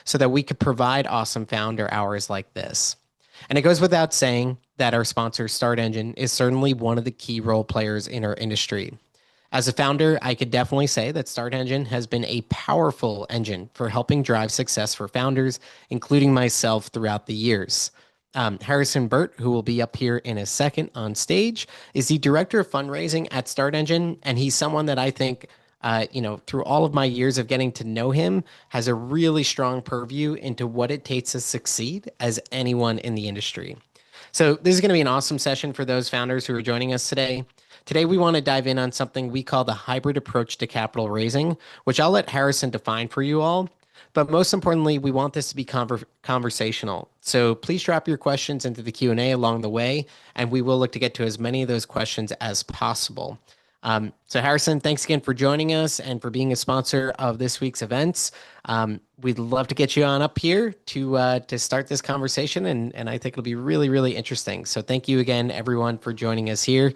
so that we could provide awesome founder hours like this. And it goes without saying that our sponsor, Start Engine, is certainly one of the key role players in our industry. As a founder, I could definitely say that Start Engine has been a powerful engine for helping drive success for founders, including myself throughout the years. Harrison Burt, who will be up here in a second on stage, is the director of fundraising at Start Engine, and he's someone that I think, through all of my years of getting to know him, has a really strong purview into what it takes to succeed as anyone in the industry. So this is going to be an awesome session for those founders who are joining us today. Today, we want to dive in on something we call the hybrid approach to capital raising, which I'll let Harrison define for you all. But most importantly, we want this to be conversational. So please drop your questions into the Q&A along the way, and we will look to get to as many of those questions as possible. So Harrison, thanks again for joining us and for being a sponsor of this week's events. We'd love to get you on up here to start this conversation, and I think it'll be really, really interesting. So thank you again, everyone, for joining us here.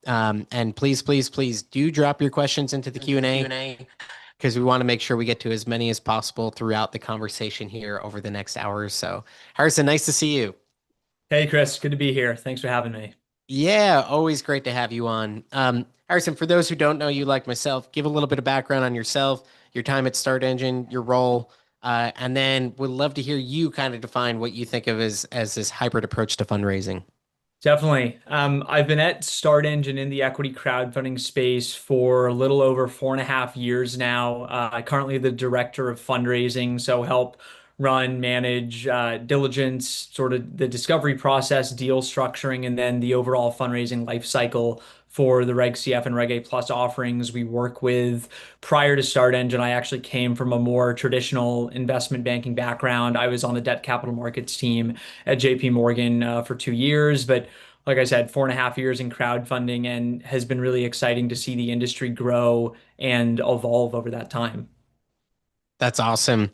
And please, please, please do drop your questions into the Q&A because we want to make sure we get to as many as possible throughout the conversation here over the next hour or so. Harrison, nice to see you. Hey, Chris, good to be here. Thanks for having me. Yeah, always great to have you on. Harrison, for those who don't know you like myself, give a little bit of background on yourself, your time at Start Engine, your role, and then we'd love to hear you kind of define what you think of as this hybrid approach to fundraising. Definitely. I've been at Start Engine in the equity crowdfunding space for a little over 4.5 years now. Currently the director of fundraising, so help run, manage, diligence, sort of the discovery process, deal structuring, and then the overall fundraising life cycle for the Reg CF and Reg A Plus offerings we work with. Prior to Start Engine, I actually came from a more traditional investment banking background. I was on the debt capital markets team at JP Morgan for 2 years, but like I said, 4.5 years in crowdfunding and has been really exciting to see the industry grow and evolve over that time. That's awesome.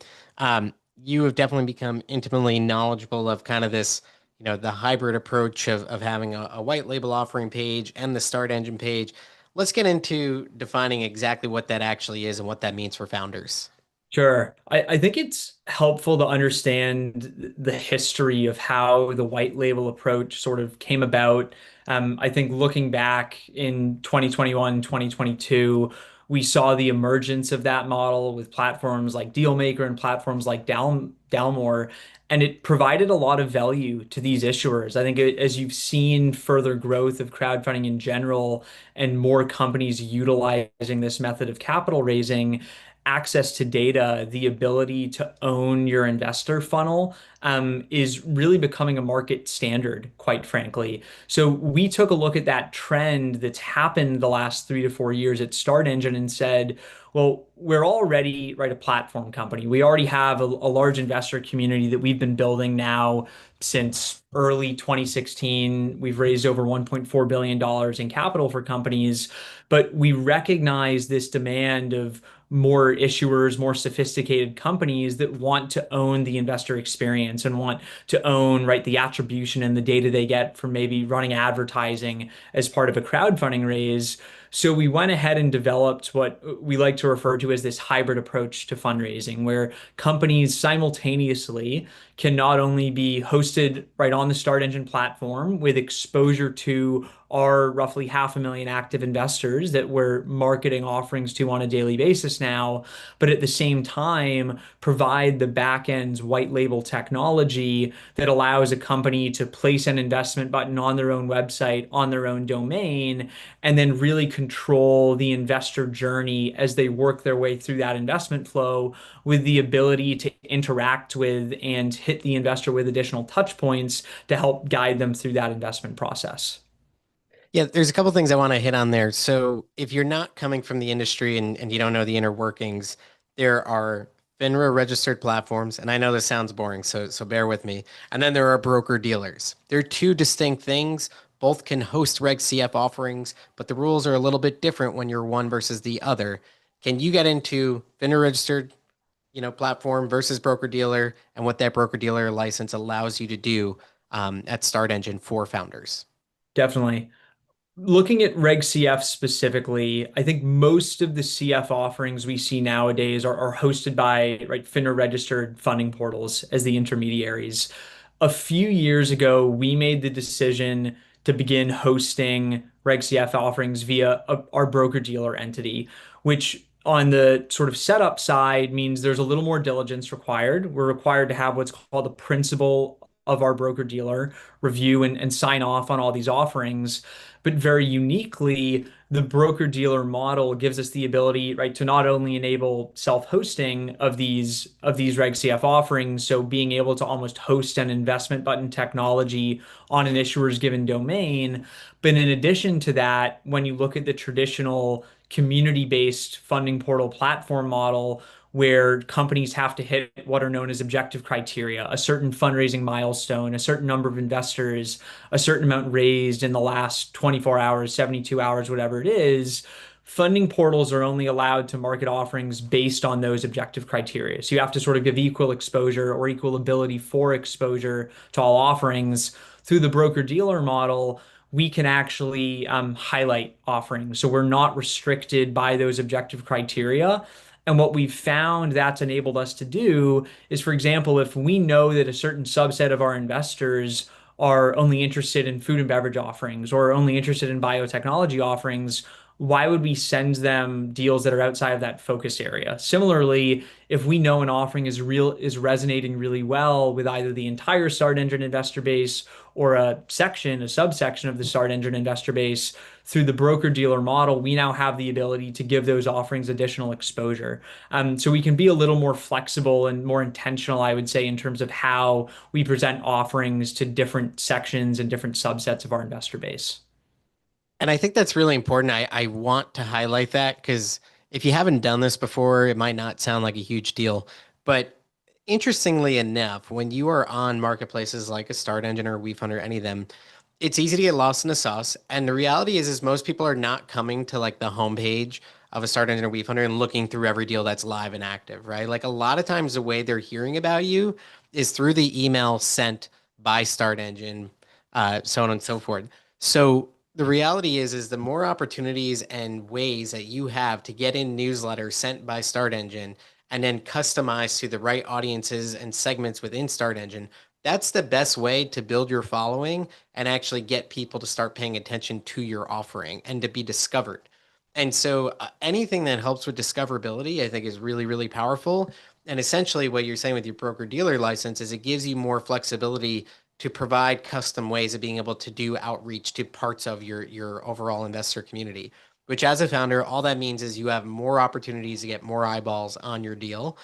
You have definitely become intimately knowledgeable of kind of this, the hybrid approach of having a white label offering page and the Start Engine page. Let's get into defining exactly what that actually is and what that means for founders. Sure. I think it's helpful to understand the history of how the white label approach sort of came about. I think looking back in 2021, 2022, we saw the emergence of that model with platforms like Dealmaker and platforms like Dalmore, and it provided a lot of value to these issuers. I think as you've seen further growth of crowdfunding in general and more companies utilizing this method of capital raising, access to data, the ability to own your investor funnel, is really becoming a market standard, quite frankly. So we took a look at that trend that's happened the last 3 to 4 years at Start Engine and said, well, we're already right a platform company. We already have a large investor community that we've been building now since early 2016. We've raised over $1.4 billion in capital for companies, but we recognize this demand of more issuers, more sophisticated companies that want to own the investor experience and want to own, right, the attribution and the data they get from maybe running advertising as part of a crowdfunding raise. So we went ahead and developed what we like to refer to as this hybrid approach to fundraising, where companies simultaneously can not only be hosted right on the Start Engine platform with exposure to our roughly 500,000 active investors that we're marketing offerings to on a daily basis now, but at the same time provide the back-end's white label technology that allows a company to place an investment button on their own website, on their own domain, and then really control the investor journey as they work their way through that investment flow with the ability to interact with and hit the investor with additional touch points to help guide them through that investment process. Yeah, there's a couple things I want to hit on there. So if you're not coming from the industry and you don't know the inner workings, there are FINRA registered platforms, and I know this sounds boring, so bear with me. And then there are broker dealers. They're two distinct things. Both can host Reg CF offerings, but the rules are a little bit different when you're one versus the other. Can you get into FINRA registered, platform versus broker dealer and what that broker dealer license allows you to do at Start Engine for founders? Definitely. Looking at Reg CF specifically, I think most of the CF offerings we see nowadays are hosted by right FINRA registered funding portals as the intermediaries. A few years ago, we made the decision to begin hosting Reg CF offerings via our broker-dealer entity, which on the sort of setup side means there's a little more diligence required. We're required to have what's called a principal of our broker-dealer review and sign off on all these offerings. But very uniquely, the broker-dealer model gives us the ability, right, to not only enable self-hosting of these Reg CF offerings, so being able to almost host an investment button technology on an issuer's given domain, but in addition to that, when you look at the traditional community-based funding portal platform model, where companies have to hit what are known as objective criteria, a certain fundraising milestone, a certain number of investors, a certain amount raised in the last 24 hours, 72 hours, whatever it is, funding portals are only allowed to market offerings based on those objective criteria. So you have to sort of give equal exposure or equal ability for exposure to all offerings. Through the broker-dealer model, we can actually highlight offerings. So we're not restricted by those objective criteria. And what we've found that's enabled us to do is, for example, if we know that a certain subset of our investors are only interested in food and beverage offerings or only interested in biotechnology offerings, why would we send them deals that are outside of that focus area? Similarly, if we know an offering is resonating really well with either the entire Start Engine investor base or a subsection of the Start Engine investor base, through the broker-dealer model, we now have the ability to give those offerings additional exposure. So we can be a little more flexible and more intentional, I would say, in terms of how we present offerings to different sections and different subsets of our investor base. And I think that's really important. I want to highlight that because if you haven't done this before, it might not sound like a huge deal. But interestingly enough, when you are on marketplaces like a Start Engine or WeFund or any of them, it's easy to get lost in the sauce. And the reality is most people are not coming to like the homepage of a Start Engine or WeFunder and looking through every deal that's live and active, right? Like a lot of times the way they're hearing about you is through the email sent by Start Engine, so on and so forth. So the reality is the more opportunities and ways that you have to get in newsletters sent by Start Engine and then customized to the right audiences and segments within Start Engine, that's the best way to build your following and actually get people to start paying attention to your offering and to be discovered. And so anything that helps with discoverability, I think is really, really powerful. And essentially what you're saying with your broker dealer license is it gives you more flexibility to provide custom ways of being able to do outreach to parts of your overall investor community, which as a founder, all that means is you have more opportunities to get more eyeballs on your deal.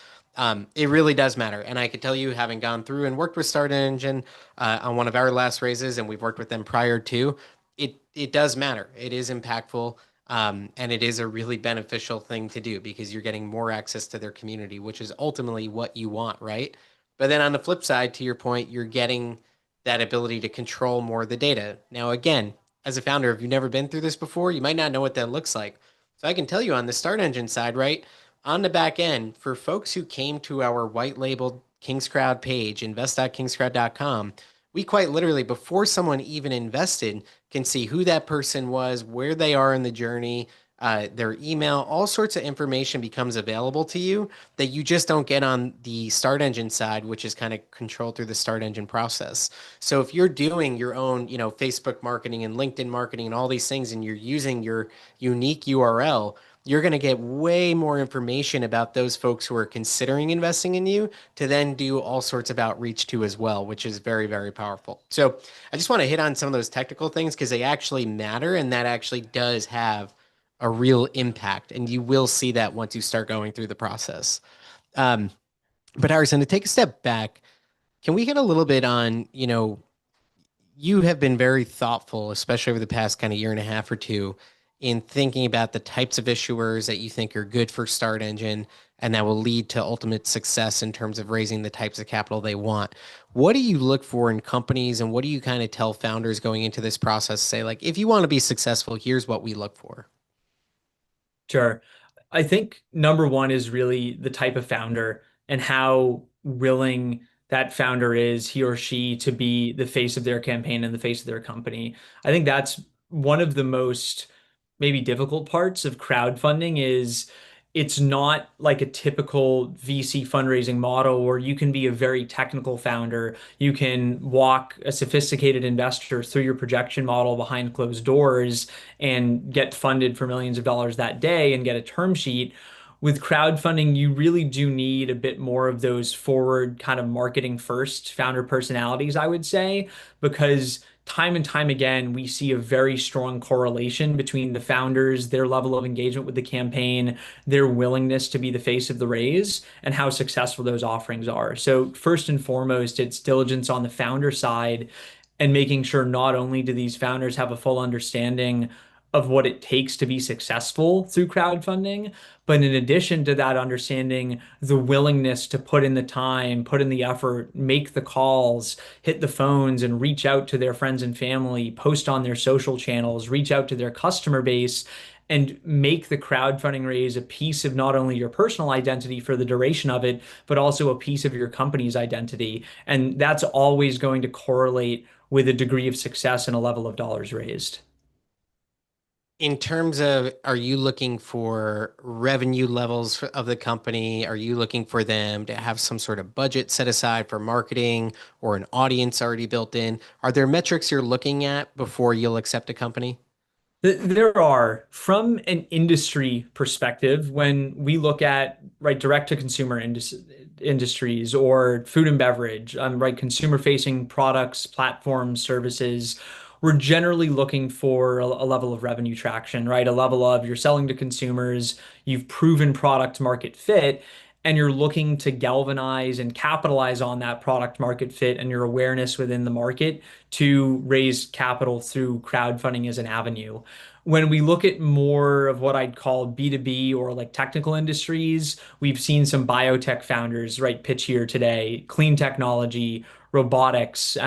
It really does matter. And I could tell you, having gone through and worked with Start Engine on one of our last raises, and we've worked with them prior to, it does matter. It is impactful. And it is a really beneficial thing to do because you're getting more access to their community, which is ultimately what you want, right? But then on the flip side, to your point, you're getting that ability to control more of the data. Now, again, as a founder, if you've never been through this before, you might not know what that looks like. So I can tell you on the Start Engine side, right? On the back end, for folks who came to our white labeled Kingscrowd page, invest.kingscrowd.com, we quite literally, before someone even invested, can see who that person was, where they are in the journey, their email, all sorts of information becomes available to you that you just don't get on the Start Engine side, which is kind of controlled through the Start Engine process. So if you're doing your own, Facebook marketing and LinkedIn marketing and all these things, and you're using your unique URL, you're going to get way more information about those folks who are considering investing in you to then do all sorts of outreach to as well, which is very, very powerful. So I just want to hit on some of those technical things because they actually matter and that actually does have a real impact. And you will see that once you start going through the process. Um, but Harrison, to take a step back, can we hit a little bit on, you have been very thoughtful, especially over the past kind of year and a half or two, in thinking about the types of issuers that you think are good for Start Engine and that will lead to ultimate success in terms of raising the types of capital they want. What do you look for in companies and what do you kind of tell founders going into this process? Say, like, if you want to be successful, here's what we look for. Sure. I think number one is really the type of founder and how willing that founder is, he or she, to be the face of their campaign and the face of their company. I think that's one of the most maybe difficult parts of crowdfunding is it's not like a typical VC fundraising model where you can be a very technical founder. You can walk a sophisticated investor through your projection model behind closed doors and get funded for millions of dollars that day and get a term sheet. With crowdfunding, you really do need a bit more of those forward kind of marketing first founder personalities, I would say, because time and time again, we see a very strong correlation between the founders, their level of engagement with the campaign, their willingness to be the face of the raise, and how successful those offerings are. So, first and foremost, it's diligence on the founder side and making sure not only do these founders have a full understanding of what it takes to be successful through crowdfunding, but in addition to that understanding, the willingness to put in the time, put in the effort, make the calls, hit the phones, and reach out to their friends and family, post on their social channels, reach out to their customer base, and make the crowdfunding raise a piece of not only your personal identity for the duration of it, but also a piece of your company's identity. And that's always going to correlate with a degree of success and a level of dollars raised. In terms of, are you looking for revenue levels of the company? Are you looking for them to have some sort of budget set aside for marketing or an audience already built in? Are there metrics you're looking at before you'll accept a company? There are, from an industry perspective, when we look at right direct to consumer industries or food and beverage, right consumer facing products, platforms, services, we're generally looking for a level of revenue traction, right? A level of you're selling to consumers, you've proven product market fit, and you're looking to galvanize and capitalize on that product market fit and your awareness within the market to raise capital through crowdfunding as an avenue. When we look at more of what I'd call B2B or like technical industries, we've seen some biotech founders, right, pitch here today, clean technology, robotics,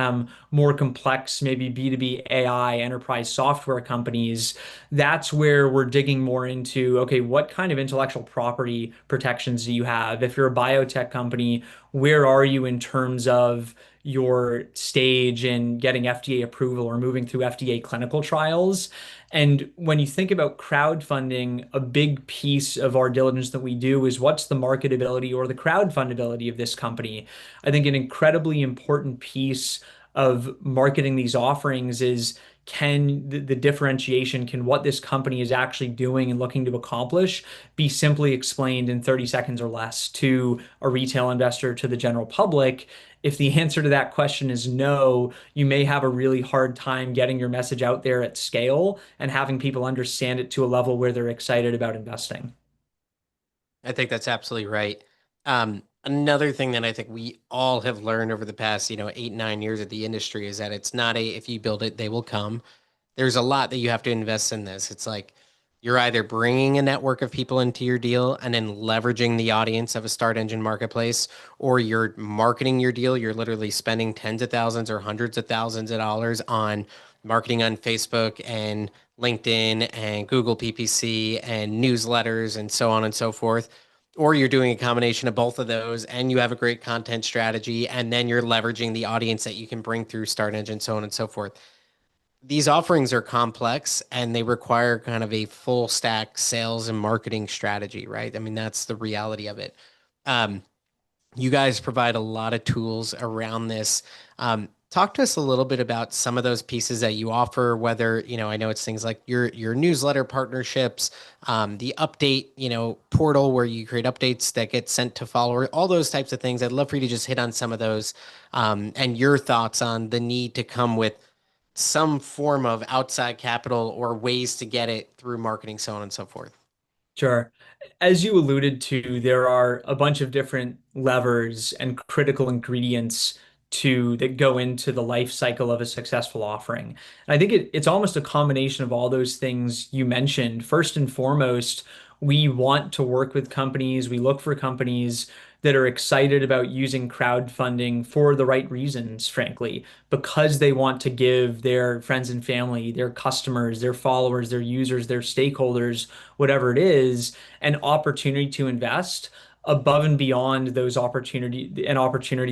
more complex, maybe B2B AI, enterprise software companies. That's where we're digging more into, okay, what kind of intellectual property protections do you have? If you're a biotech company, where are you in terms of your stage in getting FDA approval or moving through FDA clinical trials? And when you think about crowdfunding, a big piece of our diligence that we do is what's the marketability or the crowdfundability of this company? I think an incredibly important piece of marketing these offerings is can the differentiation, can what this company is actually doing and looking to accomplish be simply explained in 30 seconds or less to a retail investor, to the general public? If the answer to that question is no, you may have a really hard time getting your message out there at scale and having people understand it to a level where they're excited about investing. I think that's absolutely right. Another thing that I think we all have learned over the past, 8, 9 years of the industry is that it's not a if you build it, they will come. There's a lot that you have to invest in this. It's like you're either bringing a network of people into your deal and then leveraging the audience of a start engine marketplace, or you're marketing your deal. You're literally spending tens of thousands or hundreds of thousands of dollars on marketing on Facebook and LinkedIn and Google PPC and newsletters and so on and so forth. Or you're doing a combination of both of those and you have a great content strategy and then you're leveraging the audience that you can bring through Start Engine, so on and so forth. These offerings are complex and they require kind of a full stack sales and marketing strategy, right? I mean, that's the reality of it. Um, you guys provide a lot of tools around this. Talk to us a little bit about some of those pieces that you offer, whether, I know it's things like your newsletter partnerships, the update, portal where you create updates that get sent to followers, all those types of things. I'd love for you to just hit on some of those, and your thoughts on the need to come with some form of outside capital or ways to get it through marketing, so on and so forth. Sure. As you alluded to, there are a bunch of different levers and critical ingredients that go into the life cycle of a successful offering. And I think it's almost a combination of all those things you mentioned. First and foremost, we want to work with companies, we look for companies that are excited about using crowdfunding for the right reasons, frankly, because they want to give their friends and family, their customers, their followers, their users, their stakeholders, whatever it is, an opportunity to invest, above and beyond those opportunity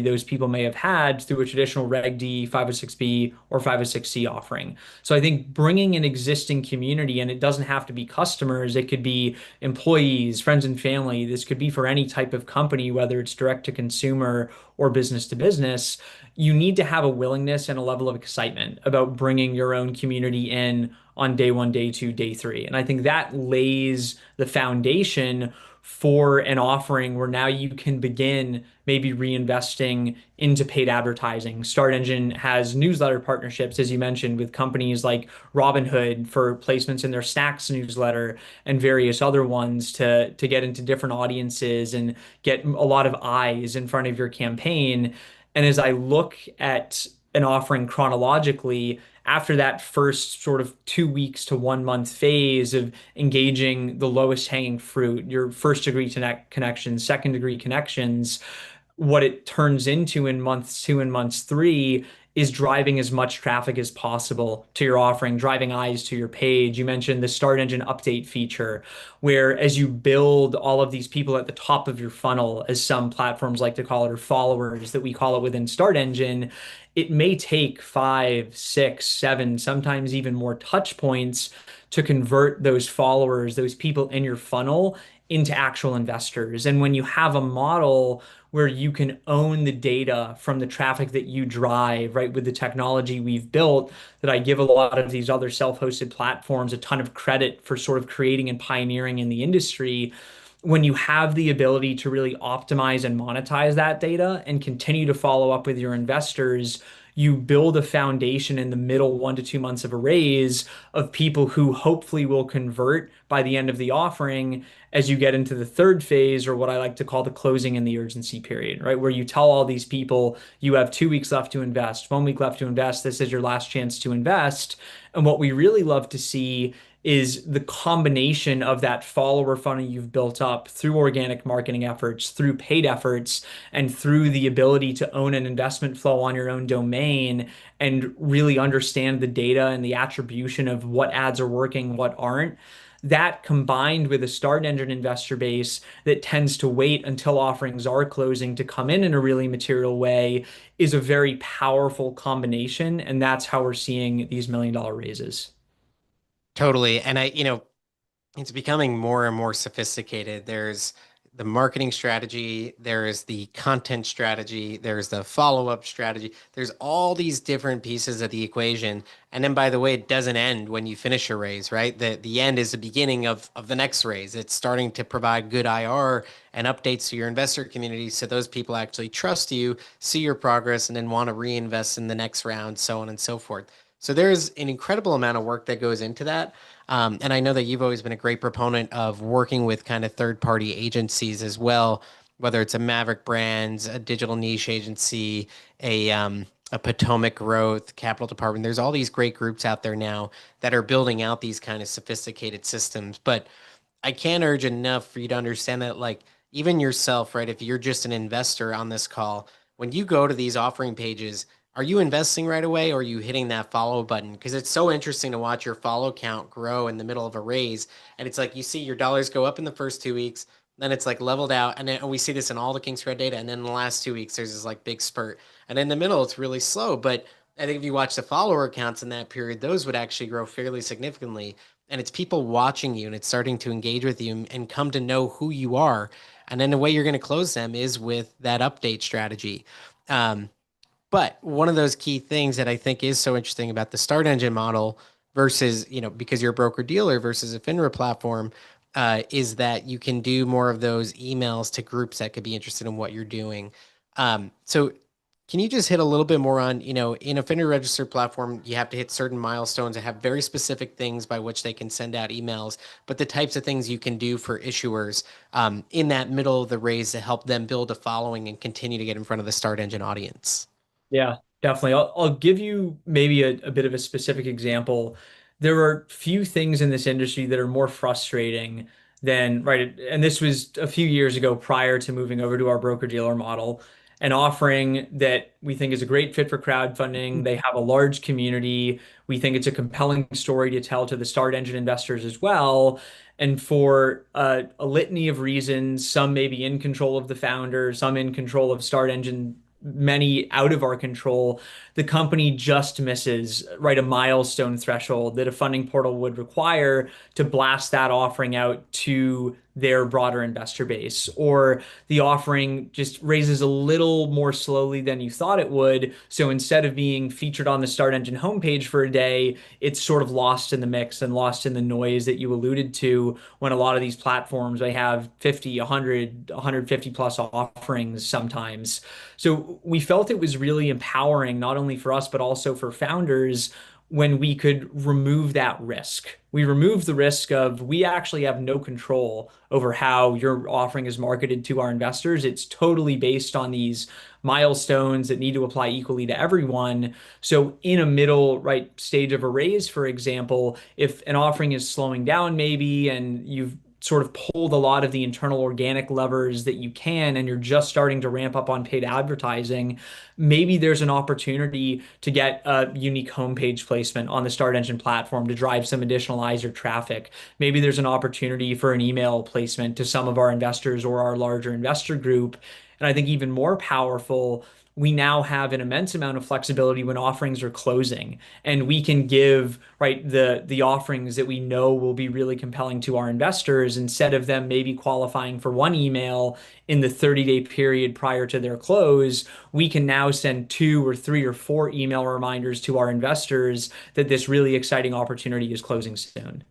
those people may have had through a traditional Reg D, 506B, or 506C offering. So I think bringing an existing community, and it doesn't have to be customers, it could be employees, friends and family. This could be for any type of company, whether it's direct to consumer or business to business. You need to have a willingness and a level of excitement about bringing your own community in on day one, day two, day three. And I think that lays the foundation for an offering where now you can begin maybe reinvesting into paid advertising. Start Engine has newsletter partnerships, as you mentioned, with companies like Robinhood for placements in their snacks newsletter and various other ones to get into different audiences and get a lot of eyes in front of your campaign. And as I look at an offering chronologically, after that first sort of 2 weeks to 1 month phase of engaging the lowest hanging fruit, your first degree connections, second degree connections, what it turns into in months two and months three is driving as much traffic as possible to your offering, driving eyes to your page. You mentioned the Start Engine update feature, where as you build all of these people at the top of your funnel, as some platforms like to call it, or followers that we call it within Start Engine, it may take 5, 6, 7, sometimes even more touch points to convert those followers, those people in your funnel into actual investors. And when you have a model where you can own the data from the traffic that you drive, right, with the technology we've built, that I give a lot of these other self-hosted platforms a ton of credit for sort of creating and pioneering in the industry. When you have the ability to really optimize and monetize that data and continue to follow up with your investors, you build a foundation in the middle 1 to 2 months of a raise of people who hopefully will convert by the end of the offering as you get into the third phase, or what I like to call the closing and the urgency period, right? Where you tell all these people you have 2 weeks left to invest, 1 week left to invest. This is your last chance to invest. And what we really love to see is the combination of that follower funnel you've built up through organic marketing efforts, through paid efforts, and through the ability to own an investment flow on your own domain and really understand the data and the attribution of what ads are working, what aren't. That combined with a Start Engine investor base that tends to wait until offerings are closing to come in a really material way is a very powerful combination. And that's how we're seeing these $1 million raises. Totally. And it's becoming more and more sophisticated. There's the marketing strategy, there's the content strategy, there's the follow-up strategy. There's all these different pieces of the equation. And then by the way, it doesn't end when you finish a raise, right? The end is the beginning of the next raise. It's starting to provide good IR and updates to your investor community so those people actually trust you, see your progress, and then want to reinvest in the next round, so on and so forth. So there's an incredible amount of work that goes into that. And I know that you've always been a great proponent of working with kind of third-party agencies as well, whether it's a Maverick Brands, a digital niche agency, a Potomac Growth, Capital Department. There's all these great groups out there now that are building out these kind of sophisticated systems. But I can't urge enough for you to understand that, like, even yourself, right? If you're just an investor on this call, when you go to these offering pages, are you investing right away or are you hitting that follow button? Because it's so interesting to watch your follow count grow in the middle of a raise. And it's like you see your dollars go up in the first 2 weeks, then it's like leveled out. And then we see this in all the King Square data. And then in the last 2 weeks, there's this like big spurt. And in the middle, it's really slow. But I think if you watch the follower counts in that period, those would actually grow fairly significantly. And it's people watching you and it's starting to engage with you and come to know who you are. And then the way you're going to close them is with that update strategy. Um, but one of those key things that I think is so interesting about the Start Engine model versus, because you're a broker dealer versus a FINRA platform, is that you can do more of those emails to groups that could be interested in what you're doing. So can you just hit a little bit more on, in a FINRA registered platform, you have to hit certain milestones that have very specific things by which they can send out emails, but the types of things you can do for issuers in that middle of the raise to help them build a following and continue to get in front of the Start Engine audience. Yeah, definitely. I'll give you maybe a bit of a specific example. There are few things in this industry that are more frustrating than, right, and this was a few years ago prior to moving over to our broker-dealer model. an offering that we think is a great fit for crowdfunding. They have a large community. We think it's a compelling story to tell to the Start Engine investors as well. And for a litany of reasons, some may be in control of the founder, some in control of Start Engine, many out of our control, the company just misses, right, a milestone threshold that a funding portal would require to blast that offering out to their broader investor base, or the offering just raises a little more slowly than you thought it would. So instead of being featured on the Start Engine homepage for a day, it's sort of lost in the mix and lost in the noise that you alluded to when a lot of these platforms they have 50, 100, 150 plus offerings sometimes. So we felt it was really empowering, not only for us, but also for founders when we could remove that risk. We remove the risk of we actually have no control over how your offering is marketed to our investors. It's totally based on these milestones that need to apply equally to everyone. So in a middle right stage of a raise, for example, if an offering is slowing down maybe and you've sort of pulled a lot of the internal organic levers that you can and you're just starting to ramp up on paid advertising, maybe there's an opportunity to get a unique homepage placement on the Start Engine platform to drive some additional eyes or traffic. Maybe there's an opportunity for an email placement to some of our investors or our larger investor group. And I think even more powerful, we now have an immense amount of flexibility when offerings are closing, and we can give right the offerings that we know will be really compelling to our investors instead of them maybe qualifying for one email in the 30-day period prior to their close. We can now send two or three or four email reminders to our investors that this really exciting opportunity is closing soon.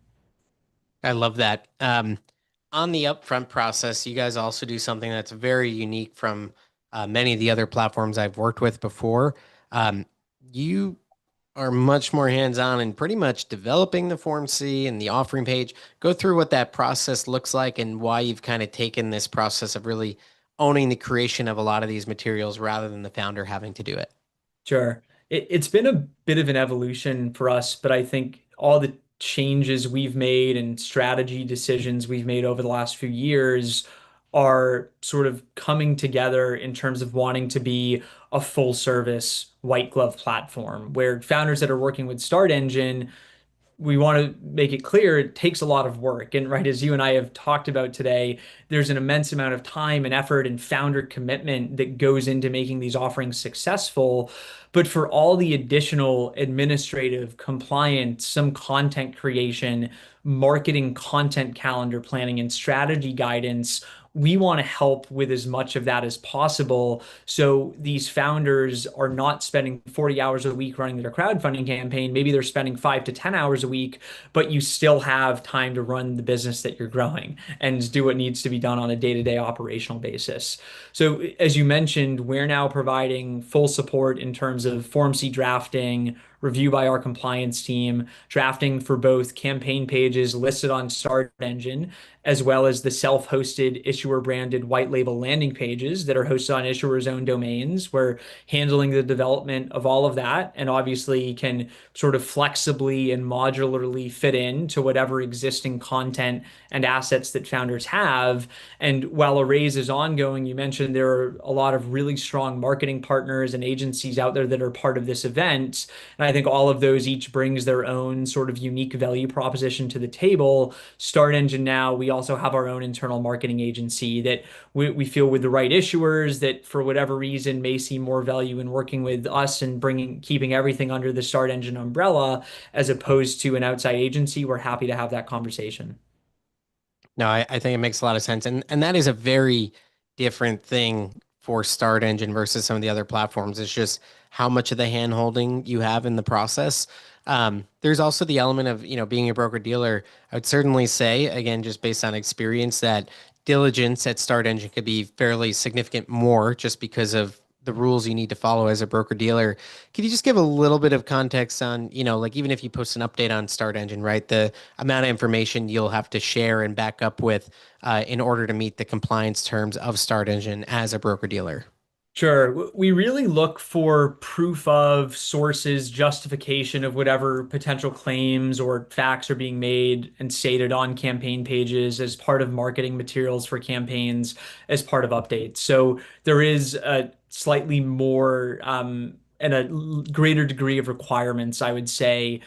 I love that. On the upfront process, you guys also do something that's very unique from many of the other platforms I've worked with before. Um, you are much more hands-on in pretty much developing the Form C and the offering page. Go through what that process looks like and why you've kind of taken this process of really owning the creation of a lot of these materials rather than the founder having to do it. Sure. It's been a bit of an evolution for us, but I think all the changes we've made and strategy decisions we've made over the last few years are sort of coming together in terms of wanting to be a full service white glove platform where founders that are working with Start Engine, we want to make it clear it takes a lot of work. And right, as you and I have talked about today, there's an immense amount of time and effort and founder commitment that goes into making these offerings successful. But for all the additional administrative compliance, some content creation, marketing content calendar planning, and strategy guidance, we want to help with as much of that as possible. So these founders are not spending 40 hours a week running their crowdfunding campaign. Maybe they're spending 5 to 10 hours a week, but you still have time to run the business that you're growing and do what needs to be done on a day-to-day operational basis. So as you mentioned, we're now providing full support in terms of Form C drafting, review by our compliance team, drafting for both campaign pages listed on Start Engine, as well as the self-hosted issuer branded white label landing pages that are hosted on issuers' own domains. We're handling the development of all of that and obviously can sort of flexibly and modularly fit into whatever existing content and assets that founders have. And while a raise is ongoing, you mentioned there are a lot of really strong marketing partners and agencies out there that are part of this event. And I think all of those each brings their own sort of unique value proposition to the table. Start Engine now, we also have our own internal marketing agency that we feel with the right issuers that for whatever reason may see more value in working with us and keeping everything under the Start Engine umbrella as opposed to an outside agency. We're happy to have that conversation. No, I think it makes a lot of sense. And that is a very different thing for Start Engine versus some of the other platforms. It's just how much of the hand holding you have in the process. There's also the element of, being a broker dealer. I would certainly say, again, just based on experience, that diligence at Start Engine could be fairly significant more just because of the rules you need to follow as a broker dealer. Could you just give a little bit of context on, like even if you post an update on Start Engine, right? The amount of information you'll have to share and back up with in order to meet the compliance terms of Start Engine as a broker dealer. Sure. We really look for proof of sources, justification of whatever potential claims or facts are being made and stated on campaign pages as part of marketing materials for campaigns, as part of updates. So there is slightly more and a greater degree of requirements, I would say,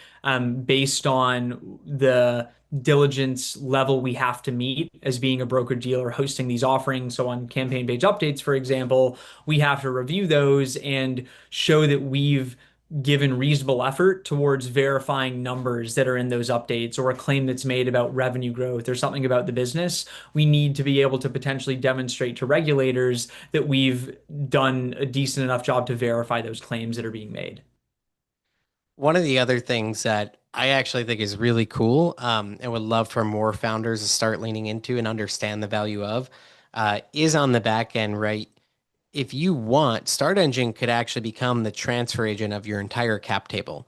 based on the diligence level we have to meet as being a broker dealer hosting these offerings. So on campaign page updates, for example, we have to review those and show that we've given reasonable effort towards verifying numbers that are in those updates or a claim that's made about revenue growth or something about the business. We need to be able to potentially demonstrate to regulators that we've done a decent enough job to verify those claims that are being made. One of the other things that I actually think is really cool, and would love for more founders to start leaning into and understand the value of, is on the back end, right? If you want, Start Engine could actually become the transfer agent of your entire cap table.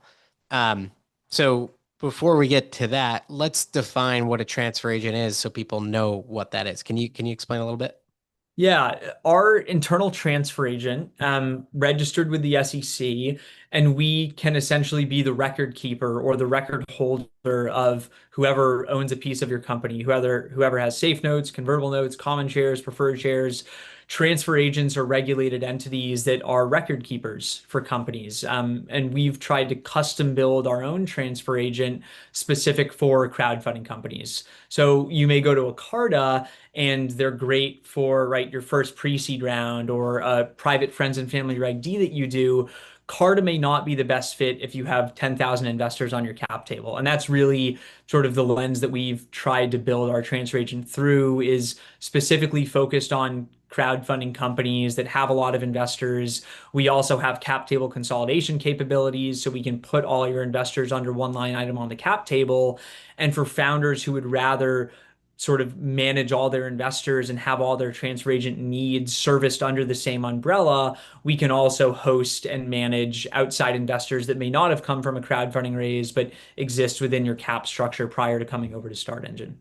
Um, so before we get to that, let's define what a transfer agent is so people know what that is. Can you explain a little bit? Yeah, our internal transfer agent registered with the SEC, and we can essentially be the record keeper or the record holder of whoever owns a piece of your company, whoever has safe notes, convertible notes, common shares, preferred shares. Transfer agents are regulated entities that are record keepers for companies. And we've tried to custom build our own transfer agent specific for crowdfunding companies. So you may go to a Carta and they're great for right your first pre-seed round or a private friends and family reg D that you do. Carta may not be the best fit if you have 10,000 investors on your cap table. And that's really sort of the lens that we've tried to build our transfer agent through is specifically focused on crowdfunding companies that have a lot of investors. We also have cap table consolidation capabilities, so we can put all your investors under one line item on the cap table. And for founders who would rather sort of manage all their investors and have all their transfer agent needs serviced under the same umbrella, we can also host and manage outside investors that may not have come from a crowdfunding raise, but exist within your cap structure prior to coming over to Start Engine.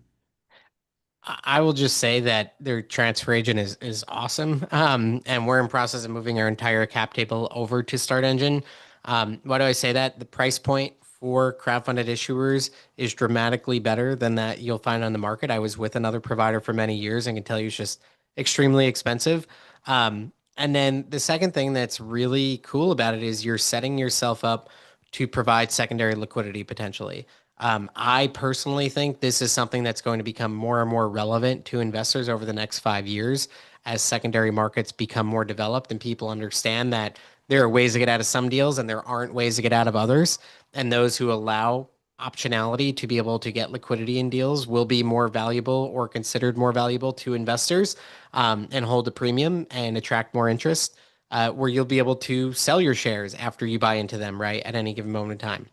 I will just say that their transfer agent is awesome. And we're in process of moving our entire cap table over to Start Engine. Why do I say that? The price point for crowdfunded issuers is dramatically better than that you'll find on the market. I was with another provider for many years and can tell you it's just extremely expensive. And then the second thing that's really cool about it is you're setting yourself up to provide secondary liquidity potentially. I personally think this is something that's going to become more and more relevant to investors over the next 5 years as secondary markets become more developed and people understand that there are ways to get out of some deals and there aren't ways to get out of others. And those who allow optionality to be able to get liquidity in deals will be more valuable or considered more valuable to investors, and hold a premium and attract more interest. Where you'll be able to sell your shares after you buy into them, right, at any given moment in time.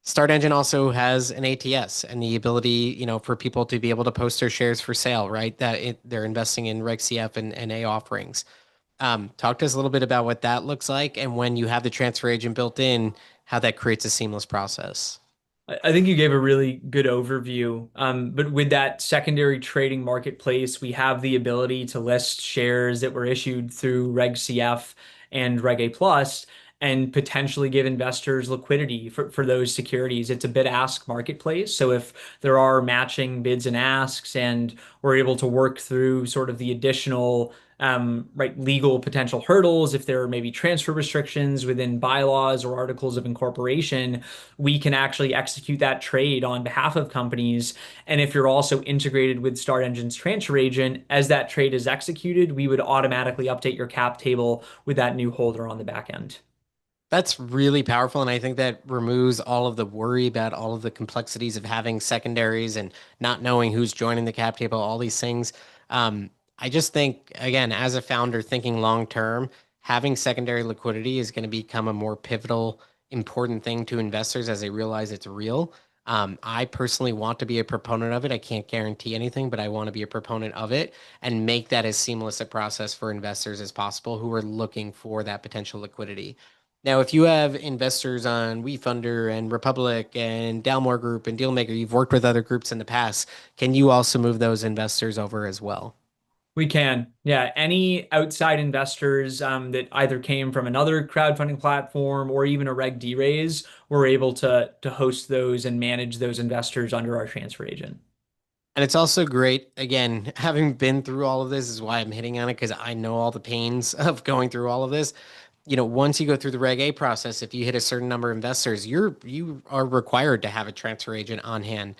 Start Engine also has an ATS and the ability, for people to be able to post their shares for sale, right? They're investing in Reg CF and A offerings. Talk to us a little bit about what that looks like and when you have the transfer agent built in, how that creates a seamless process. I think you gave a really good overview. But with that secondary trading marketplace, we have the ability to list shares that were issued through Reg CF and Reg A Plus and potentially give investors liquidity for those securities. It's a bid-ask marketplace. So if there are matching bids and asks and we're able to work through sort of the additional right, legal potential hurdles, if there are maybe transfer restrictions within bylaws or articles of incorporation, we can actually execute that trade on behalf of companies. And if you're also integrated with Start Engine's transfer agent, as that trade is executed, we would automatically update your cap table with that new holder on the back end. That's really powerful. And I think that removes all of the worry about all of the complexities of having secondaries and not knowing who's joining the cap table, all these things. I just think, again, as a founder thinking long term, having secondary liquidity is going to become a more pivotal, important thing to investors as they realize it's real. I personally want to be a proponent of it. I can't guarantee anything, but I want to be a proponent of it and make that as seamless a process for investors as possible who are looking for that potential liquidity. Now, if you have investors on WeFunder and Republic and Dalmore Group and Dealmaker, you've worked with other groups in the past, can you also move those investors over as well? We can. Yeah. Any outside investors that either came from another crowdfunding platform or even a Reg D raise, we're able to host those and manage those investors under our transfer agent. And it's also great, again, having been through all of this is why I'm hitting on it because I know all the pains of going through all of this. Once you go through the Reg A process, if you hit a certain number of investors, you are required to have a transfer agent on hand.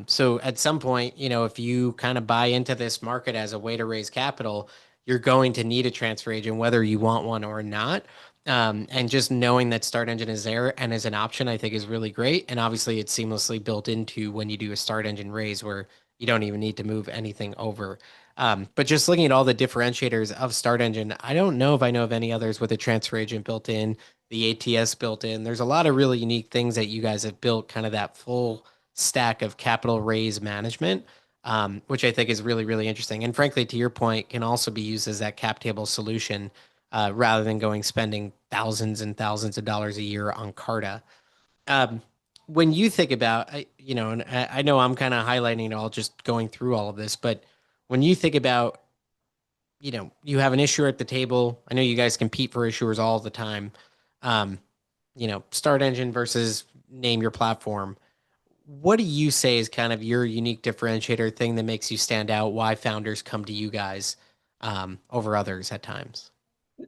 So at some point, if you kind of buy into this market as a way to raise capital, you're going to need a transfer agent, whether you want one or not. And just knowing that Start Engine is there and is an option, I think is really great. And obviously, it's seamlessly built into when you do a Start Engine raise, where you don't even need to move anything over. But just looking at all the differentiators of Start Engine, I don't know if I know of any others with a transfer agent built in, the ATS built in. There's a lot of really unique things that you guys have built, kind of that full stack of capital raise management, which I think is really, really interesting. And frankly, to your point, can also be used as that cap table solution rather than going spending thousands and thousands of dollars a year on Carta. Um, when you think about, and I know I'm kind of highlighting it all, just going through all of this, but when you think about, you have an issuer at the table. I know you guys compete for issuers all the time. Um, Start Engine versus name your platform. What do you say is kind of your unique differentiator thing that makes you stand out? Why founders come to you guys over others at times?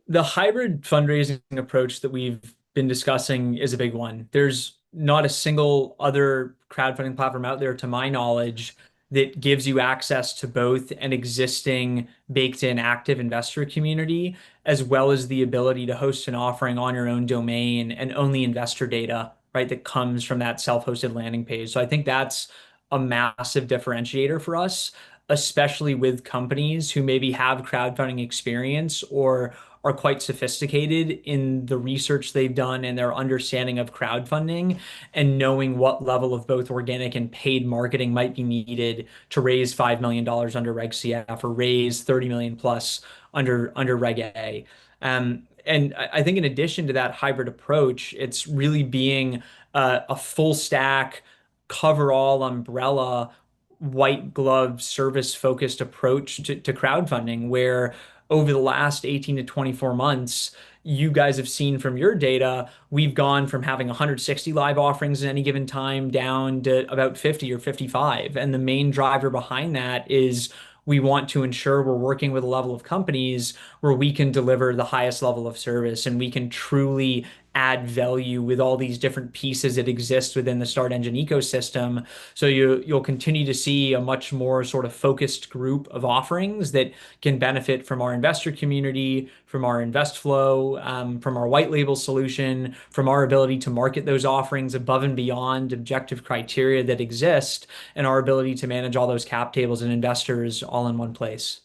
The hybrid fundraising approach that we've been discussing is a big one. There's not a single other crowdfunding platform out there, to my knowledge, that gives you access to both an existing baked in active investor community as well as the ability to host an offering on your own domain and own the investor data, right, that comes from that self-hosted landing page. So I think that's a massive differentiator for us, especially with companies who maybe have crowdfunding experience or are quite sophisticated in the research they've done and their understanding of crowdfunding and knowing what level of both organic and paid marketing might be needed to raise $5 million under Reg CF or raise 30 million plus under Reg A. And I think in addition to that hybrid approach, it's really being a full stack, cover all umbrella, white glove service focused approach to crowdfunding where over the last 18 to 24 months, you guys have seen from your data, we've gone from having 160 live offerings at any given time down to about 50 or 55. And the main driver behind that is we want to ensure we're working with a level of companies where we can deliver the highest level of service and we can truly add value with all these different pieces that exist within the Start Engine ecosystem. So you'll continue to see a much more sort of focused group of offerings that can benefit from our investor community, from our invest flow, from our white label solution, from our ability to market those offerings above and beyond objective criteria that exist, and our ability to manage all those cap tables and investors all in one place.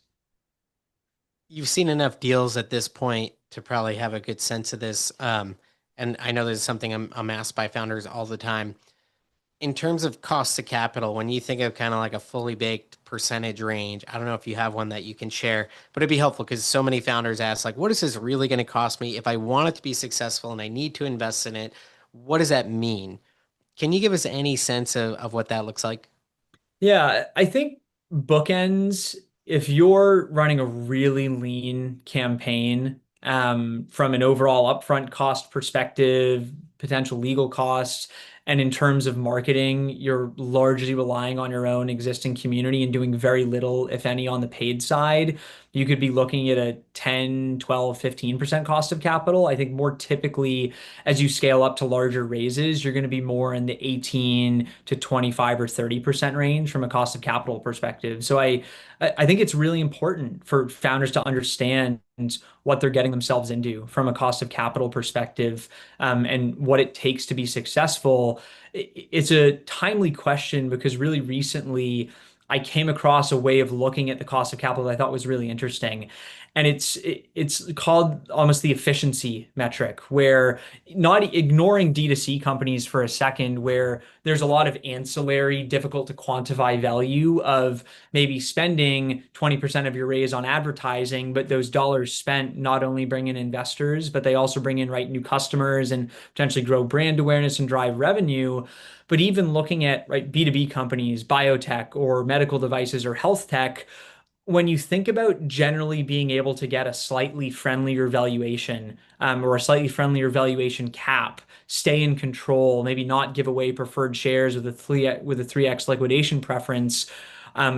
You've seen enough deals at this point to probably have a good sense of this. And I know this is something I'm asked by founders all the time. In terms of cost to capital, when you think of kind of like a fully baked percentage range, I don't know if you have one that you can share, but it'd be helpful because so many founders ask, like, what is this really going to cost me if I want it to be successful and I need to invest in it? What does that mean? Can you give us any sense of what that looks like? Yeah, I think bookends, if you're running a really lean campaign, from an overall upfront cost perspective, potential legal costs, and in terms of marketing, you're largely relying on your own existing community and doing very little, if any, on the paid side. You could be looking at a 10, 12, 15% cost of capital. I think more typically, as you scale up to larger raises, you're going to be more in the 18 to 25 or 30% range from a cost of capital perspective. So I think it's really important for founders to understand what they're getting themselves into from a cost of capital perspective, and what it takes to be successful. It's a timely question because really recently I came across a way of looking at the cost of capital that I thought was really interesting. And it's called almost the efficiency metric, where not ignoring D2C companies for a second, where there's a lot of ancillary, difficult to quantify value of maybe spending 20% of your raise on advertising, but those dollars spent not only bring in investors, but they also bring in right new customers and potentially grow brand awareness and drive revenue. But even looking at right B2B companies, biotech or medical devices or health tech, when you think about generally being able to get a slightly friendlier valuation, or a slightly friendlier valuation cap, stay in control, maybe not give away preferred shares with a 3x liquidation preference,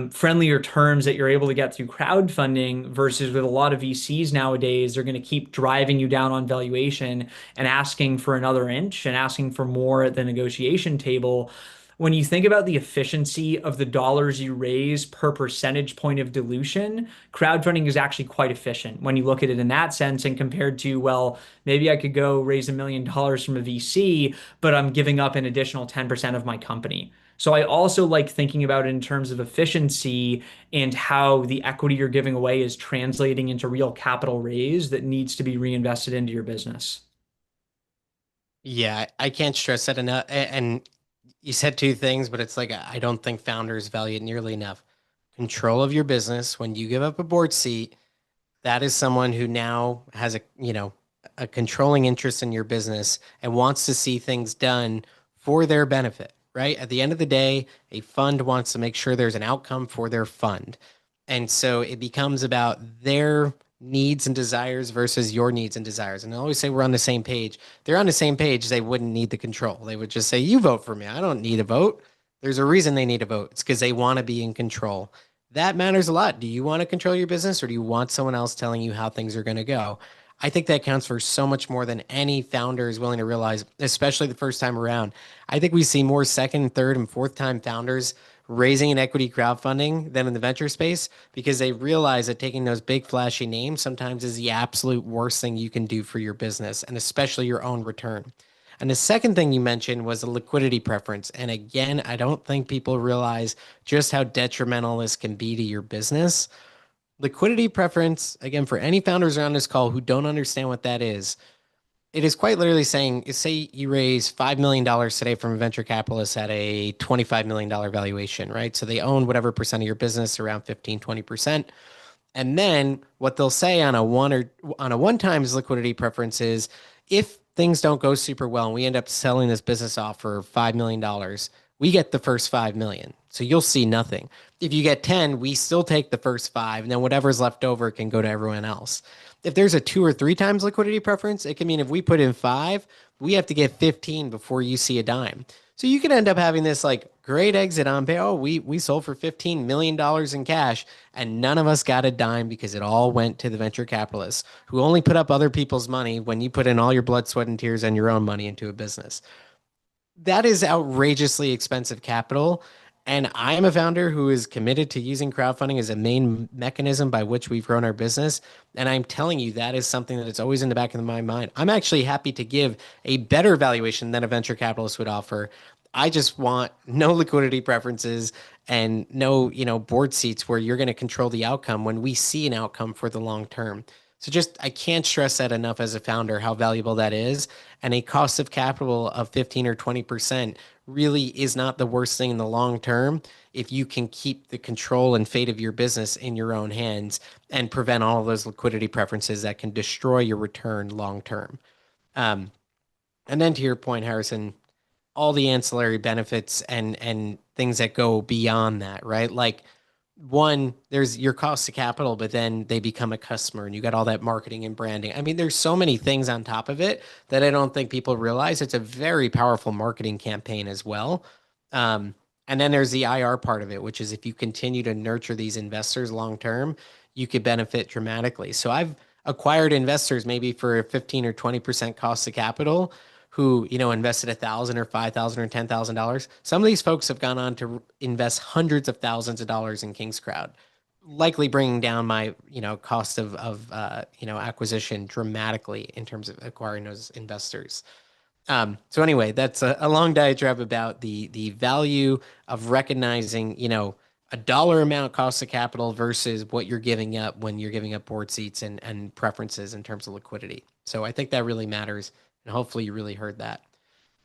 friendlier terms that you're able to get through crowdfunding versus with a lot of VCs nowadays, they're going to keep driving you down on valuation and asking for another inch and asking for more at the negotiation table. When you think about the efficiency of the dollars you raise per percentage point of dilution, crowdfunding is actually quite efficient when you look at it in that sense and compared to, well, maybe I could go raise $1 million from a VC, but I'm giving up an additional 10% of my company. So I also like thinking about it in terms of efficiency and how the equity you're giving away is translating into real capital raise that needs to be reinvested into your business. Yeah, I can't stress that enough. And you said two things, but it's like I don't think founders value it nearly enough. Control of your business. When you give up a board seat, that is someone who now has a controlling interest in your business and wants to see things done for their benefit, right? At the end of the day, a fund wants to make sure there's an outcome for their fund. And so it becomes about their needs and desires versus your needs and desires. And I always say we're on the same page. They're on the same page, they wouldn't need the control. They would just say, "You vote for me. I don't need a vote." There's a reason they need a vote. It's because they want to be in control. That matters a lot. Do you want to control your business or do you want someone else telling you how things are going to go? I think that counts for so much more than any founder is willing to realize, especially the first time around. I think we see more second, third, and fourth time founders raising an equity crowdfunding than in the venture space because they realize that taking those big flashy names sometimes is the absolute worst thing you can do for your business and especially your own return. And the second thing you mentioned was a liquidity preference. And again, I don't think people realize just how detrimental this can be to your business. Liquidity preference, again, for any founders around this call who don't understand what that is, it is quite literally saying, say you raise $5 million today from a venture capitalist at a $25 million valuation, right? So they own whatever percent of your business, around 15, 20%. And then what they'll say on a one times liquidity preference is if things don't go super well and we end up selling this business off for $5 million, we get the first 5 million. So you'll see nothing. If you get 10, we still take the first five, and then whatever's left over can go to everyone else. If there's a two or three times liquidity preference, it can mean if we put in five, we have to get 15 before you see a dime. So you could end up having this like great exit on pay. Oh, we sold for $15 million in cash, and none of us got a dime because it all went to the venture capitalists who only put up other people's money when you put in all your blood, sweat, and tears and your own money into a business. That is outrageously expensive capital. And I am a founder who is committed to using crowdfunding as a main mechanism by which we've grown our business. And I'm telling you, that is something that is always in the back of my mind. I'm actually happy to give a better valuation than a venture capitalist would offer. I just want no liquidity preferences and no, board seats where you're going to control the outcome when we see an outcome for the long term. So just I can't stress that enough as a founder how valuable that is. And a cost of capital of 15 or 20% really is not the worst thing in the long term if you can keep the control and fate of your business in your own hands and prevent all of those liquidity preferences that can destroy your return long term. Um, and then to your point, Harrison, all the ancillary benefits and things that go beyond that, right? Like one, there's your cost of capital, but then they become a customer and you got all that marketing and branding. I mean, there's so many things on top of it that I don't think people realize. It's a very powerful marketing campaign as well. And then there's the IR part of it, which is if you continue to nurture these investors long term, you could benefit dramatically. So I've acquired investors maybe for 15 or 20% cost of capital who, invested 1,000 or 5,000 or $10,000. Some of these folks have gone on to invest hundreds of thousands of dollars in King's Crowd, likely bringing down my, cost of acquisition dramatically in terms of acquiring those investors. So anyway, that's a long diatribe about the value of recognizing, a dollar amount cost of capital versus what you're giving up when you're giving up board seats and preferences in terms of liquidity. So I think that really matters, and hopefully you really heard that.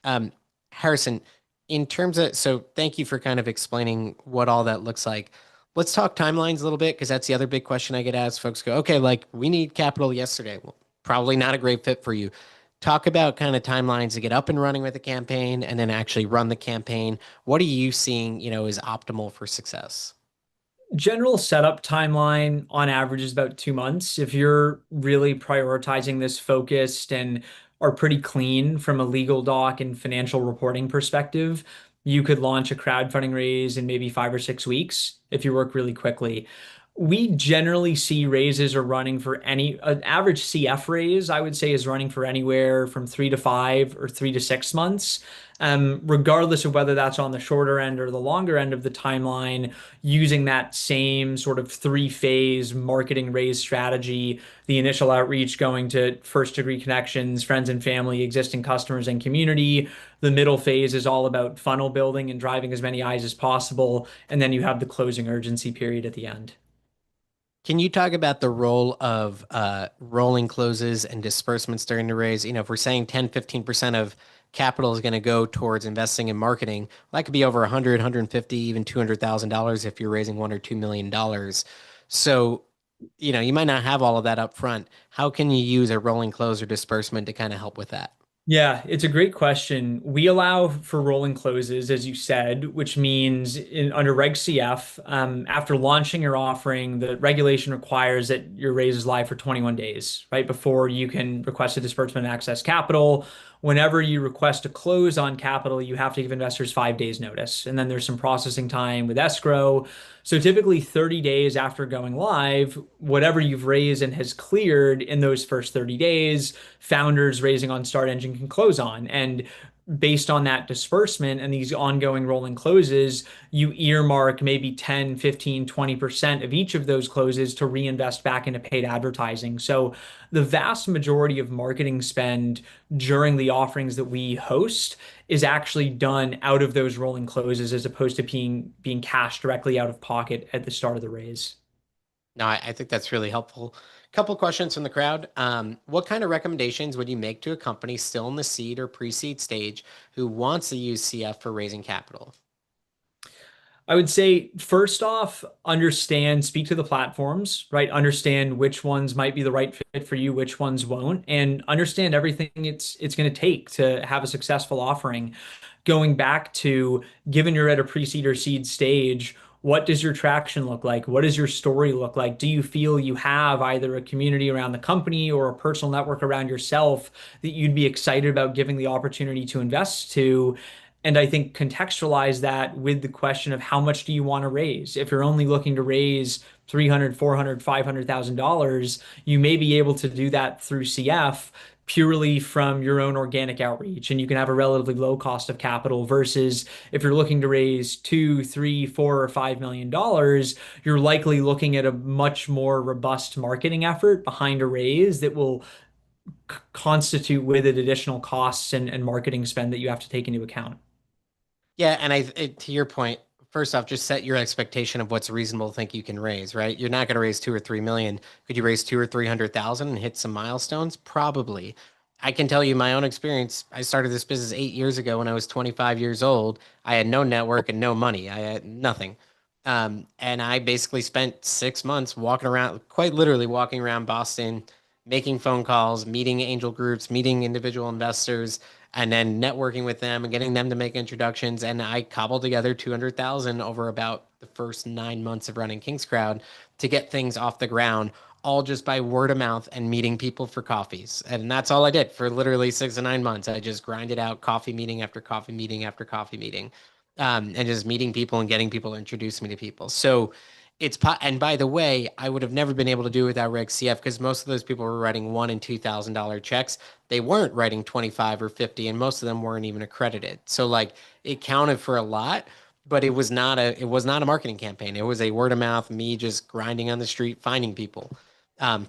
Um, Harrison, in terms of, so thank you for kind of explaining what all that looks like. Let's talk timelines a little bit because that's the other big question I get asked. Folks go, okay, like we need capital yesterday. Well, probably not a great fit for you. Talk about kind of timelines to get up and running with the campaign and then actually run the campaign. What are you seeing, is optimal for success? General setup timeline on average is about 2 months. If you're really prioritizing this focused and are pretty clean from a legal doc and financial reporting perspective, you could launch a crowdfunding raise in maybe 5 or 6 weeks if you work really quickly. We generally see raises are running for an average CF raise, I would say, is running for anywhere from 3 to 5 or 3 to 6 months. Regardless of whether that's on the shorter end or the longer end of the timeline, using that same sort of three-phase marketing raise strategy, the initial outreach going to first degree connections, friends and family, existing customers and community. The middle phase is all about funnel building and driving as many eyes as possible. And then you have the closing urgency period at the end. Can you talk about the role of rolling closes and disbursements during the raise? If we're saying 10, 15% of capital is going to go towards investing in marketing, well, that could be over 100, 150, even $200,000 if you're raising $1 or $2 million. So, you might not have all of that up front. How can you use a rolling close or disbursement to kind of help with that? Yeah, it's a great question. We allow for rolling closes, as you said, which means under Reg CF, after launching your offering, the regulation requires that your raise is live for 21 days, right? Before you can request a disbursement and access capital. Whenever you request a close on capital, you have to give investors 5 days notice. And then there's some processing time with escrow. So typically 30 days after going live, whatever you've raised and has cleared in those first 30 days, founders raising on Start Engine can close on. And based on that disbursement and these ongoing rolling closes, you earmark maybe 10, 15, 20% of each of those closes to reinvest back into paid advertising. So the vast majority of marketing spend during the offerings that we host is actually done out of those rolling closes as opposed to being cashed directly out of pocket at the start of the raise. No, I think that's really helpful. Couple questions from the crowd. What kind of recommendations would you make to a company still in the seed or pre-seed stage who wants to use CF for raising capital? I would say first off, speak to the platforms, right? Understand which ones might be the right fit for you, which ones won't, and understand everything it's going to take to have a successful offering. Going back to given you're at a pre-seed or seed stage, what does your traction look like? What does your story look like? Do you feel you have either a community around the company or a personal network around yourself that you'd be excited about giving the opportunity to invest to? And I think contextualize that with the question of how much do you want to raise? If you're only looking to raise 300, 400, $500,000, you may be able to do that through CF purely from your own organic outreach, and you can have a relatively low cost of capital versus if you're looking to raise 2, 3, 4, or $5 million, you're likely looking at a much more robust marketing effort behind a raise that will constitute with it additional costs and marketing spend that you have to take into account. Yeah, and to your point, first off, just set your expectation of what's reasonable to think you can raise, right? You're not going to raise 2 or 3 million. Could you raise 2 or 300,000 and hit some milestones? Probably. I can tell you my own experience. I started this business 8 years ago when I was 25 years old. I had no network and no money. I had nothing. And I basically spent 6 months walking around, quite literally walking around Boston, making phone calls, meeting angel groups, meeting individual investors, and then networking with them and getting them to make introductions. And I cobbled together 200,000 over about the first 9 months of running King's Crowd to get things off the ground, all just by word of mouth and meeting people for coffees. And that's all I did for literally 6 to 9 months. I just grinded out coffee meeting after coffee meeting after coffee meeting, and just meeting people and getting people to introduce me to people. So and by the way, I would have never been able to do it without Reg CF because most of those people were writing $1 and $2,000 checks. They weren't writing 25 or 50, and most of them weren't even accredited. So like it counted for a lot, but it was not a marketing campaign. It was a word of mouth, me just grinding on the street, finding people.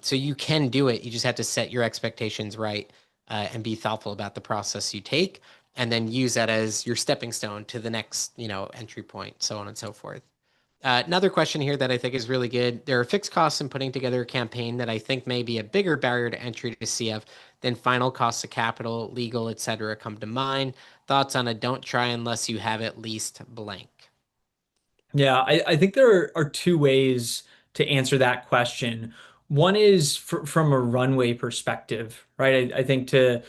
So you can do it. You just have to set your expectations right, and be thoughtful about the process you take, and then use that as your stepping stone to the next, entry point, so on and so forth. Another question here that I think is really good. There are fixed costs in putting together a campaign that I think may be a bigger barrier to entry to CF than final costs of capital, legal, etc. come to mind. Thoughts on a don't try unless you have at least blank. Yeah, I think there are two ways to answer that question. One is from a runway perspective, right? I think to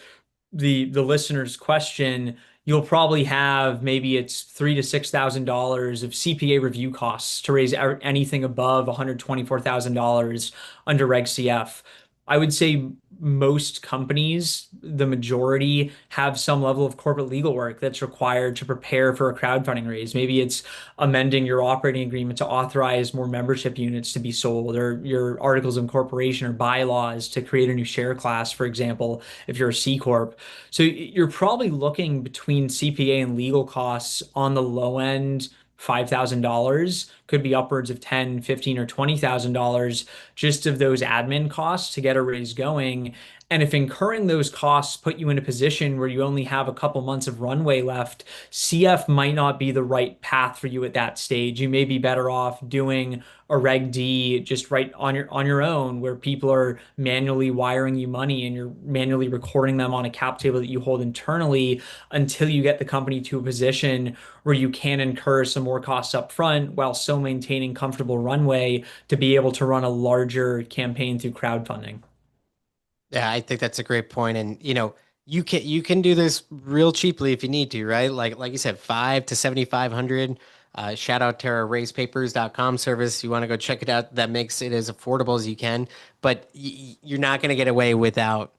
the listener's question, you'll probably have maybe it's $3,000 to $6,000 of CPA review costs to raise anything above $124,000 under Reg CF. I would say most companies, the majority, have some level of corporate legal work that's required to prepare for a crowdfunding raise. Maybe it's amending your operating agreement to authorize more membership units to be sold, or your articles of incorporation or bylaws to create a new share class, for example, if you're a C Corp. So you're probably looking between CPA and legal costs on the low end. $5,000 could be upwards of 10, 15, or $20,000 just of those admin costs to get a raise going. And if incurring those costs put you in a position where you only have a couple months of runway left, CF might not be the right path for you at that stage. You may be better off doing a Reg D just right on your own, where people are manually wiring you money and you're manually recording them on a cap table that you hold internally until you get the company to a position where you can incur some more costs up front while still maintaining comfortable runway to be able to run a larger campaign through crowdfunding. Yeah, I think that's a great point. And you can do this real cheaply if you need to, right? Like you said, 5 to 7,500. Shout out to our raisepapers.com service. You want to go check it out. That makes it as affordable as you can, but you're not going to get away without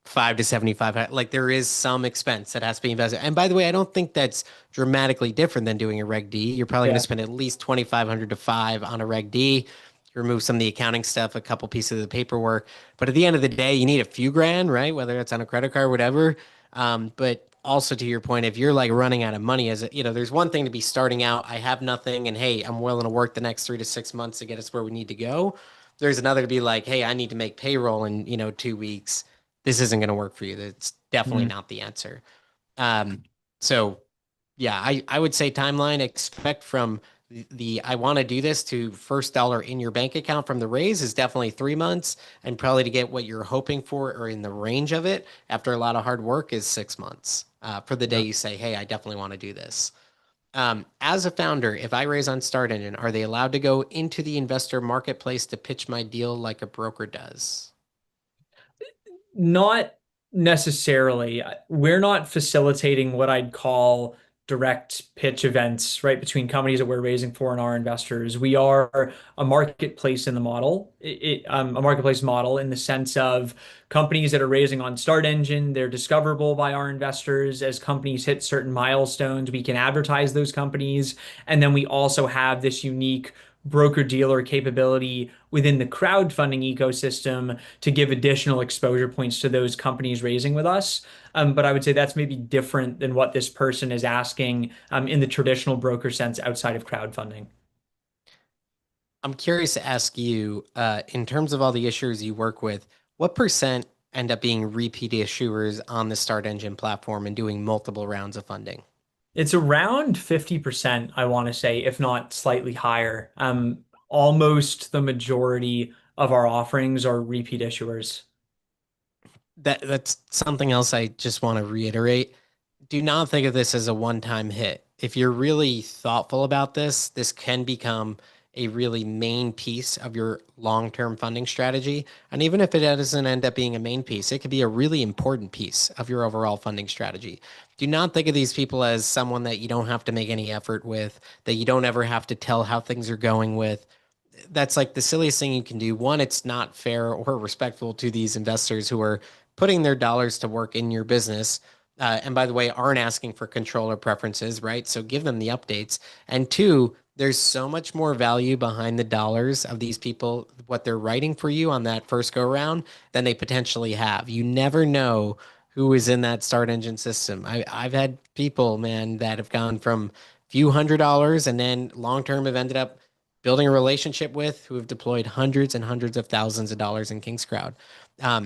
5 to 7,500. Like there is some expense that has to be invested. And by the way, I don't think that's dramatically different than doing a Reg D. You're probably going to Yeah. spend at least 2,500 to five on a Reg D. You remove some of the accounting stuff, a couple pieces of the paperwork. But at the end of the day, you need a few grand, right? Whether it's on a credit card, whatever. But also to your point, if you're like running out of money there's one thing to be starting out, I have nothing, and hey, I'm willing to work the next 3 to 6 months to get us where we need to go. There's another to be like, hey, I need to make payroll in, 2 weeks. This isn't going to work for you. That's definitely Mm. not the answer. Um, so yeah, I would say timeline, expect from the I want to do this to first dollar in your bank account from the raise is definitely 3 months, and probably to get what you're hoping for or in the range of it after a lot of hard work is 6 months for the day Yeah. you say, hey, I definitely want to do this. As a founder, if I raise on Start Engine, are they allowed to go into the investor marketplace to pitch my deal like a broker does? Not necessarily. We're not facilitating what I'd call direct pitch events, right, between companies that we're raising for and our investors. We are a marketplace in the model, a marketplace model in the sense of companies that are raising on Start Engine, they're discoverable by our investors. As companies hit certain milestones, we can advertise those companies. And then we also have this unique broker-dealer capability within the crowdfunding ecosystem to give additional exposure points to those companies raising with us. But I would say that's maybe different than what this person is asking in the traditional broker sense outside of crowdfunding. I'm curious to ask you, in terms of all the issuers you work with, what percent end up being repeat issuers on the Start Engine platform and doing multiple rounds of funding? It's around 50%, I want to say, if not slightly higher. Almost the majority of our offerings are repeat issuers. That's something else I just want to reiterate. Do not think of this as a one-time hit. If you're really thoughtful about this, this can become a really main piece of your long-term funding strategy. And even if it doesn't end up being a main piece, it could be a really important piece of your overall funding strategy. Do not think of these people as someone that you don't have to make any effort with, that you don't ever have to tell how things are going with. That's like the silliest thing you can do. One, it's not fair or respectful to these investors who are putting their dollars to work in your business. And by the way, aren't asking for control or preferences, right? So give them the updates. And two, there's so much more value behind the dollars of these people, what they're writing for you on that first go round than they potentially have. You never know who is in that Start Engine system. I've had people, man, that have gone from few $100 and then long term have ended up building a relationship with who have deployed hundreds and hundreds of thousands of dollars in King's Crowd.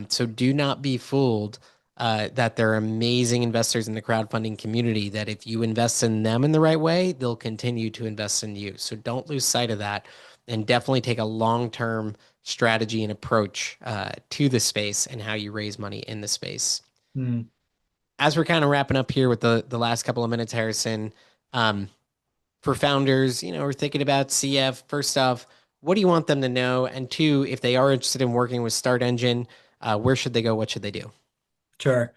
So do not be fooled that they're amazing investors in the crowdfunding community, that if you invest in them in the right way, they'll continue to invest in you. So don't lose sight of that, and definitely take a long-term strategy and approach to the space and how you raise money in the space. Hmm. As we're kind of wrapping up here with the last couple of minutes, Harrison, um, for founders, we're thinking about CF. First off, what do you want them to know? And two, if they are interested in working with Start Engine, where should they go? What should they do? Sure.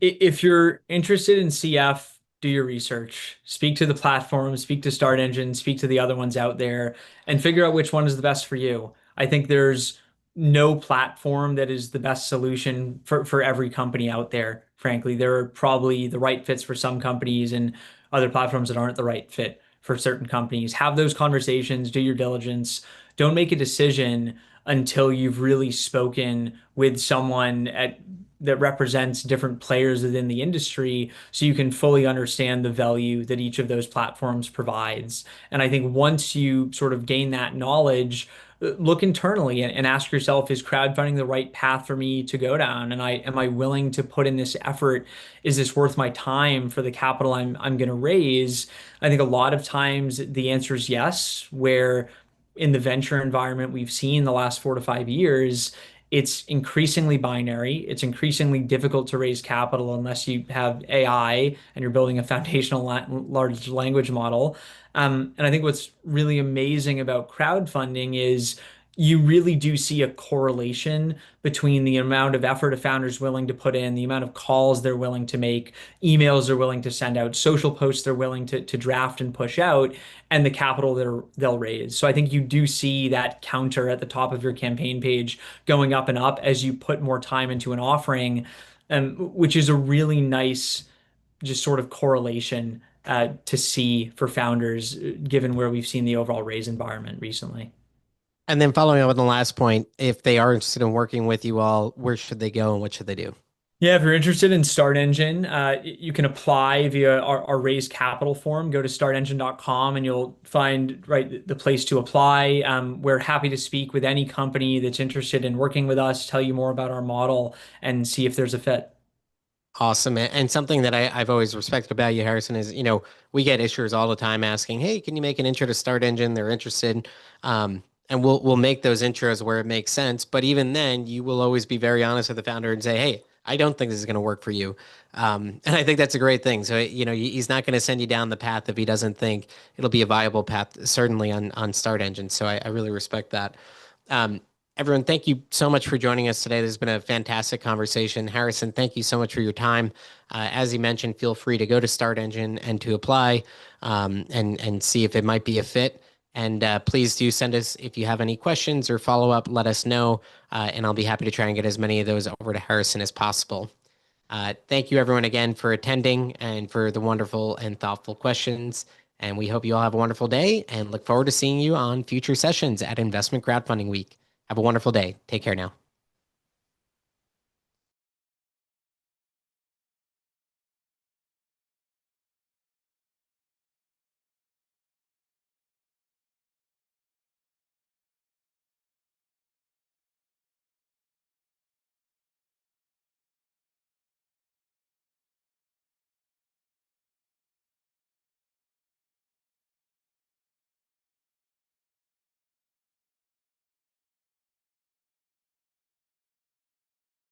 If you're interested in CF, do your research. Speak to the platform, speak to Start Engine, speak to the other ones out there, and figure out which one is the best for you. I think there's no platform that is the best solution for every company out there. Frankly, there are probably the right fits for some companies and other platforms that aren't the right fit for certain companies. Have those conversations, do your diligence. Don't make a decision until you've really spoken with someone that represents different players within the industry so you can fully understand the value that each of those platforms provides. And I think once you sort of gain that knowledge, look internally and ask yourself, is crowdfunding the right path for me to go down? And am I willing to put in this effort? Is this worth my time for the capital I'm going to raise? I think a lot of times the answer is yes, where in the venture environment we've seen the last 4 to 5 years, it's increasingly binary. It's increasingly difficult to raise capital unless you have AI and you're building a foundational large language model. And I think what's really amazing about crowdfunding is you really do see a correlation between the amount of effort a founder's willing to put in, the amount of calls they're willing to make, emails they're willing to send out, social posts they're willing to draft and push out, and the capital that they'll raise. So I think you do see that counter at the top of your campaign page going up and up as you put more time into an offering, which is a really nice just sort of correlation to see for founders, given where we've seen the overall raise environment recently. And then following up on the last point, if they are interested in working with you all, where should they go and what should they do? Yeah, if you're interested in Start Engine, you can apply via our Raise Capital form. Go to startengine.com and you'll find right the place to apply. We're happy to speak with any company that's interested in working with us, tell you more about our model, and see if there's a fit. Awesome. And something that I've always respected about you, Harrison, is, we get issuers all the time asking, hey, can you make an intro to Start Engine? They're interested. And we'll make those intros where it makes sense. But even then, you will always be very honest with the founder and say, hey, I don't think this is going to work for you. And I think that's a great thing. So, he's not going to send you down the path if he doesn't think it'll be a viable path, certainly on Start Engine. So I really respect that. Um, Everyone, thank you so much for joining us today. This has been a fantastic conversation. Harrison, thank you so much for your time. As he mentioned, feel free to go to Start Engine and to apply and see if it might be a fit. And please do send us if you have any questions or follow up. Let us know, and I'll be happy to try and get as many of those over to Harrison as possible. Thank you, everyone, again for attending and for the wonderful and thoughtful questions. And we hope you all have a wonderful day and look forward to seeing you on future sessions at Investment Crowdfunding Week. Have a wonderful day. Take care now.